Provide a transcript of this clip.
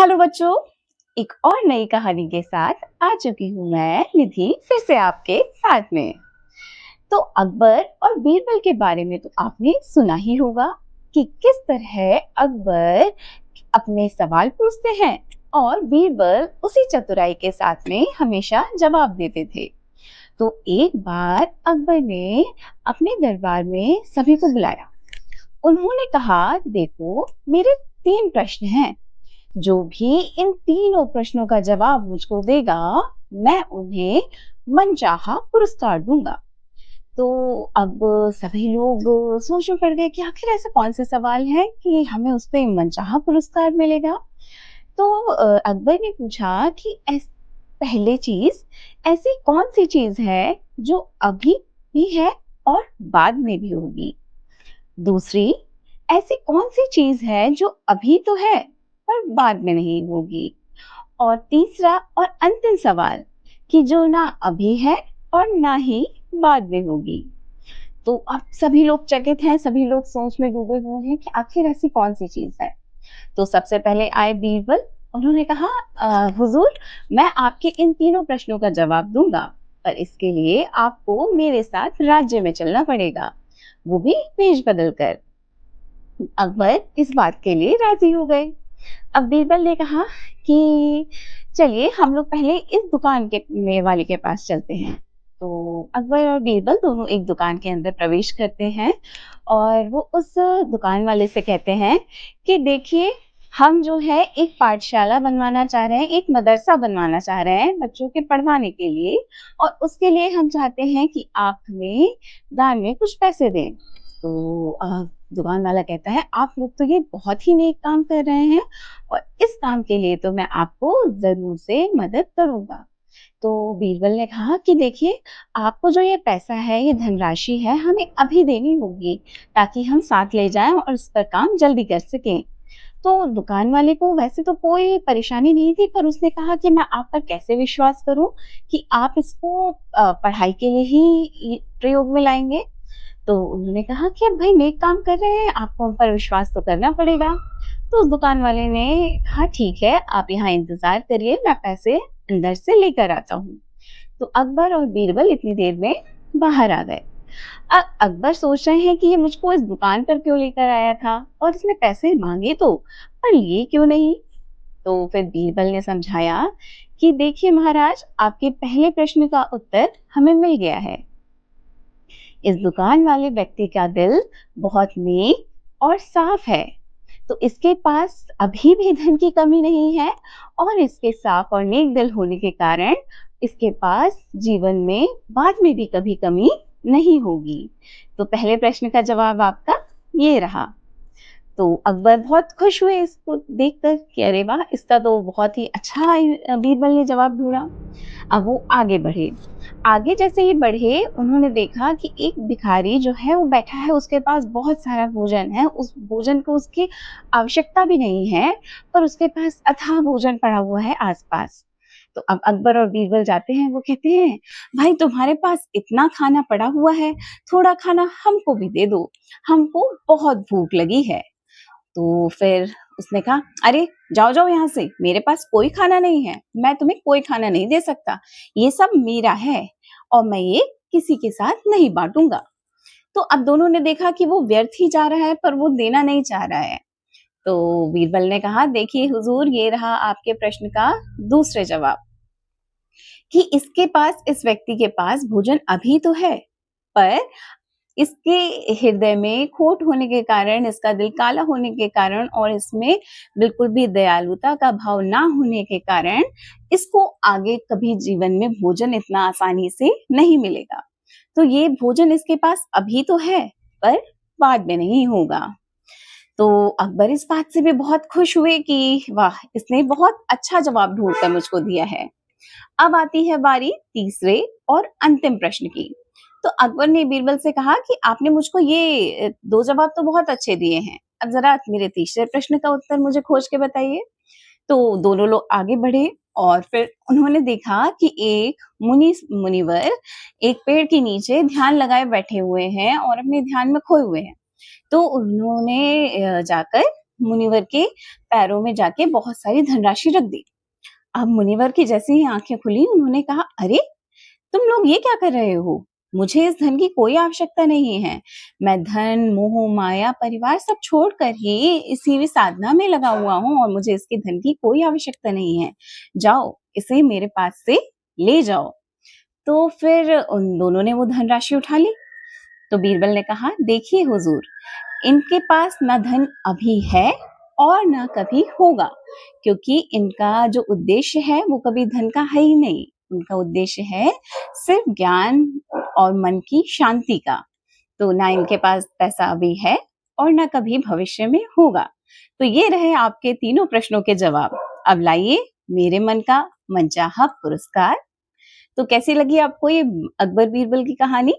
Hello बच्चों, एक और नई कहानी के साथ आ चुकी हूँ मैं निधि फिर से आपके साथ में। तो अकबर और बीरबल के बारे में तो आपने सुना ही होगा कि किस तरह अकबर अपने सवाल पूछते हैं और बीरबल उसी चतुराई के साथ में हमेशा जवाब देते थे। तो एक बार अकबर ने अपने दरबार में सभी को बुलाया। उन्होंने कहा, देखो मेरे 3 प्रश्न हैं। जो भी इन तीनों प्रश्नों का जवाब मुझको देगा, मैं उन्हें मनचाहा पुरस्कार दूंगा। तो अब सभी लोग सोच में पड़ गए कि आखिर ऐसे कौन से सवाल हैं कि हमें उस पे मनचाहा पुरस्कार मिलेगा। तो अकबर ने पूछा कि पहले चीज, ऐसी कौन सी चीज है जो अभी भी है और बाद में भी होगी। दूसरी, ऐसी कौन सी चीज है जो अभी तो है पर बाद में नहीं होगी। और तीसरा और अंतिम सवाल कि जो ना अभी है और ना ही बाद में होगी। तो अब सभी लोग चकित हैं, सभी लोग सोच में डूबे हुए हैं कि आखिर ऐसी कौन सी चीज है। तो सबसे पहले आए बीरबल। उन्होंने कहा, हुजूर, मैं आपके इन तीनों प्रश्नों का जवाब दूंगा, पर इसके लिए आपको मेरे साथ राज्य में चलना पड़ेगा, वो भी भेष बदल कर। अकबर इस बात के लिए राजी हो गए। अब बीरबल ने कहा कि चलिए हम लोग पहले इस दुकान के में वाले के पास चलते हैं। तो अकबर और बीरबल दोनों एक दुकान के अंदर प्रवेश करते हैं और वो उस दुकान वाले से कहते हैं कि देखिए, हम जो है एक पाठशाला बनवाना चाह रहे हैं, एक मदरसा बनवाना चाह रहे हैं बच्चों के पढ़वाने के लिए, और उसके लिए हम चाहते हैं कि आप हमें दान में कुछ पैसे दें। तो दुकान वाला कहता है, आप लोग तो ये बहुत ही नेक काम कर रहे हैं और इस काम के लिए तो मैं आपको जरूर से मदद करूंगा। तो बीरबल ने कहा कि देखिए, आपको जो ये पैसा है, ये धनराशि है, हमें अभी देनी होगी ताकि हम साथ ले जाएं और इस पर काम जल्दी कर सकें। तो दुकान वाले को वैसे तो कोई परेशानी नहीं थी, पर उसने कहा कि मैं आप पर कैसे विश्वास करूं कि आप इसको पढ़ाई के लिए ही प्रयोग में लाएंगे। तो उन्होंने कहा कि अब भाई नेक काम कर रहे हैं, आपको हम पर विश्वास तो करना पड़ेगा। तो उस दुकान वाले ने कहा, ठीक है, आप यहाँ इंतजार करिए, मैं पैसे अंदर से लेकर आता हूँ। तो अकबर और बीरबल इतनी देर में बाहर आ गए। अकबर सोच रहे हैं कि ये मुझको इस दुकान पर क्यों लेकर आया था और इसने पैसे मांगे तो, पर ये क्यों नहीं। तो फिर बीरबल ने समझाया कि देखिए महाराज, आपके पहले प्रश्न का उत्तर हमें मिल गया है। इस दुकान वाले व्यक्ति का दिल बहुत नेक और साफ है, तो इसके पास अभी भी धन की कमी नहीं है, और इसके साफ और नेक दिल होने के कारण इसके पास जीवन में बाद में भी कभी कमी नहीं होगी। तो पहले प्रश्न का जवाब आपका ये रहा। तो अकबर बहुत खुश हुए इसको देखकर कि अरे वाह, इसका तो बहुत ही अच्छा बीरबल ने जवाब ढूंढा। अब वो आगे बढ़े। आगे जैसे ही बढ़े, उन्होंने देखा कि एक भिखारी जो है वो बैठा है, उसके पास बहुत सारा भोजन है, उस भोजन को उसकी आवश्यकता भी नहीं है, पर उसके पास अथाह भोजन पड़ा हुआ है आसपास। तो अब अकबर और बीरबल जाते हैं, वो कहते हैं, भाई तुम्हारे पास इतना खाना पड़ा हुआ है, थोड़ा खाना हमको भी दे दो, हमको बहुत भूख लगी है। तो फिर उसने कहा, अरे जाओ जाओ यहाँ से, मेरे पास कोई खाना नहीं है, मैं तुम्हें कोई खाना नहीं दे सकता, ये सब मेरा है और मैं ये किसी के साथ नहीं बांटूंगा। तो अब दोनों ने देखा कि वो व्यर्थ ही जा रहा है, पर वो देना नहीं चाह रहा है। तो बीरबल ने कहा, देखिए हुजूर, ये रहा आपके प्रश्न का दूसरे जवाब कि इसके पास, इस व्यक्ति के पास भोजन अभी तो है, पर इसके हृदय में खोट होने के कारण, इसका दिल काला होने के कारण और इसमें बिल्कुल भी दयालुता का भाव ना होने के कारण इसको आगे कभी जीवन में भोजन इतना आसानी से नहीं मिलेगा। तो ये भोजन इसके पास अभी तो है, पर बाद में नहीं होगा। तो अकबर इस बात से भी बहुत खुश हुए कि वाह, इसने बहुत अच्छा जवाब ढूंढकर मुझको दिया है। अब आती है बारी तीसरे और अंतिम प्रश्न की। तो अकबर ने बीरबल से कहा कि आपने मुझको ये 2 जवाब तो बहुत अच्छे दिए हैं, अब जरा मेरे तीसरे प्रश्न का उत्तर मुझे खोज के बताइए। तो दोनों लोग आगे बढ़े और फिर उन्होंने देखा कि एक मुनिवर एक पेड़ के नीचे ध्यान लगाए बैठे हुए हैं और अपने ध्यान में खोए हुए हैं। तो उन्होंने जाकर मुनिवर के पैरों में जाके बहुत सारी धनराशि रख दी। अब मुनिवर की जैसे ही आंखें खुली, उन्होंने कहा, अरे तुम लोग ये क्या कर रहे हो? मुझे इस धन की कोई आवश्यकता नहीं है। मैं धन, मोह, माया, परिवार सब छोड़कर ही इसी साधना में लगा हुआ हूँ और मुझे इसके धन की कोई आवश्यकता नहीं है। जाओ, इसे मेरे पास से ले जाओ। तो फिर उन दोनों ने वो धनराशि उठा ली। तो बीरबल ने कहा, देखिए हुजूर, इनके पास ना धन अभी है और ना कभी होगा, क्योंकि इनका जो उद्देश्य है वो कभी धन का है ही नहीं। उनका उद्देश्य है सिर्फ ज्ञान और मन की शांति का। तो ना इनके पास पैसा अभी है और ना कभी भविष्य में होगा। तो ये रहे आपके तीनों प्रश्नों के जवाब। अब लाइए मेरे मन का मनचाहा पुरस्कार। तो कैसी लगी आपको ये अकबर बीरबल की कहानी?